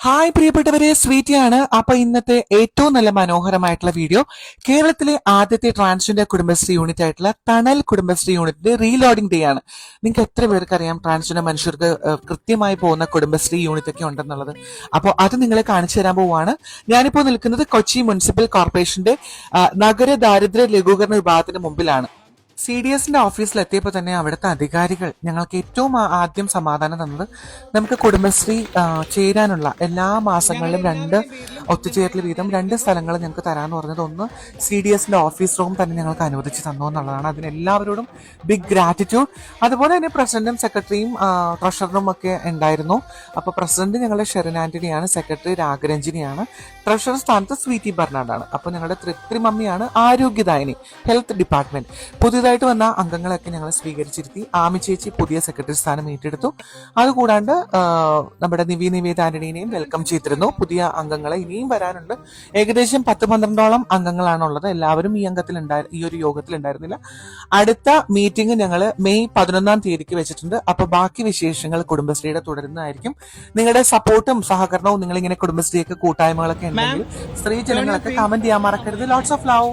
Hi പ്രിയപ്പെട്ടവരെ, സ്വീറ്റിയാണ്. അപ്പൊ ഇന്നത്തെ ഏറ്റവും നല്ല മനോഹരമായിട്ടുള്ള വീഡിയോ കേരളത്തിലെ ആദ്യത്തെ ട്രാൻസ്ജെൻഡർ കുടുംബശ്രീ യൂണിറ്റ് ആയിട്ടുള്ള തണൽ കുടുംബശ്രീ യൂണിറ്റിന്റെ റീലോഡിംഗ് ഡേ ആണ്. നിങ്ങൾക്ക് എത്ര പേർക്ക് അറിയാം ട്രാൻസ്ജെൻഡർ മനുഷ്യർക്ക് കൃത്യമായി പോകുന്ന കുടുംബശ്രീ യൂണിറ്റ് ഒക്കെ ഉണ്ടെന്നുള്ളത്? അപ്പോൾ അത് നിങ്ങളെ കാണിച്ചു തരാൻ പോവുകയാണ്. ഞാനിപ്പോൾ നിൽക്കുന്നത് കൊച്ചി മുനിസിപ്പൽ കോർപ്പറേഷന്റെ നഗര ദാരിദ്ര്യ ലഘൂകരണ വിഭാഗത്തിന് മുമ്പിലാണ്. സി ഡി എസിന്റെ ഓഫീസിൽ എത്തിയപ്പോൾ തന്നെ അവിടുത്തെ അധികാരികൾ ഞങ്ങൾക്ക് ഏറ്റവും ആദ്യം സമാധാനം തന്നത് നമുക്ക് കുടുംബശ്രീ ചേരാനുള്ള എല്ലാ മാസങ്ങളിലും 2 ഒത്തുചേരൽ വീതം 2 സ്ഥലങ്ങൾ ഞങ്ങൾക്ക് തരാമെന്ന് പറഞ്ഞത്. ഒന്ന് സി ഡി എസിന്റെ ഓഫീസ് റൂം തന്നെ ഞങ്ങൾക്ക് അനുവദിച്ച് തന്നു എന്നുള്ളതാണ്. അതിനെല്ലാവരോടും ബിഗ് ഗ്രാറ്റിറ്റ്യൂഡ്. അതുപോലെ തന്നെ പ്രസിഡന്റും സെക്രട്ടറിയും ട്രഷററും ഒക്കെ ഉണ്ടായിരുന്നു. അപ്പോൾ പ്രസിഡന്റ് ഞങ്ങളുടെ ഷെറിൻ ആന്റണിയാണ്, സെക്രട്ടറി രാഗരഞ്ജിനിയാണ്, ട്രഷറർ സ്ഥാനത്ത് സ്വീറ്റി ബെർണാർഡാണ്. അപ്പോൾ ഞങ്ങളുടെ തൃപ്തി മമ്മിയാണ് ആരോഗ്യദായിനി, ഹെൽത്ത് ഡിപ്പാർട്ട്മെന്റ്. പുതിയതായിട്ട് വന്ന അംഗങ്ങളൊക്കെ ഞങ്ങൾ സ്വീകരിച്ചിരുത്തി. ആമി ചേച്ചി പുതിയ സെക്രട്ടറി സ്ഥാനം ഏറ്റെടുത്തു. അതുകൂടാണ്ട് നമ്മുടെ നിവേദ ആന്റണീനെയും വെൽക്കം ചെയ്തിരുന്നു. പുതിയ അംഗങ്ങളെ ഇനിയും വരാനുണ്ട്. ഏകദേശം 10-12ഓളം അംഗങ്ങളാണുള്ളത്. എല്ലാവരും ഈ ഒരു യോഗത്തിൽ ഉണ്ടായിരുന്നില്ല. അടുത്ത മീറ്റിംഗ് ഞങ്ങൾ മെയ് 11-ാം തീയതിക്ക് വെച്ചിട്ടുണ്ട്. അപ്പൊ ബാക്കി വിശേഷങ്ങൾ കുടുംബശ്രീയുടെ തുടരുന്നതായിരിക്കും. നിങ്ങളുടെ സപ്പോർട്ടും സഹകരണവും, നിങ്ങളിങ്ങനെ കുടുംബശ്രീയൊക്കെ കൂട്ടായ്മകളൊക്കെ ഉണ്ടെങ്കിൽ സ്ത്രീ ജനങ്ങളൊക്കെ കമന്റ് ചെയ്യാൻ മറക്കരുത്. Lots of love.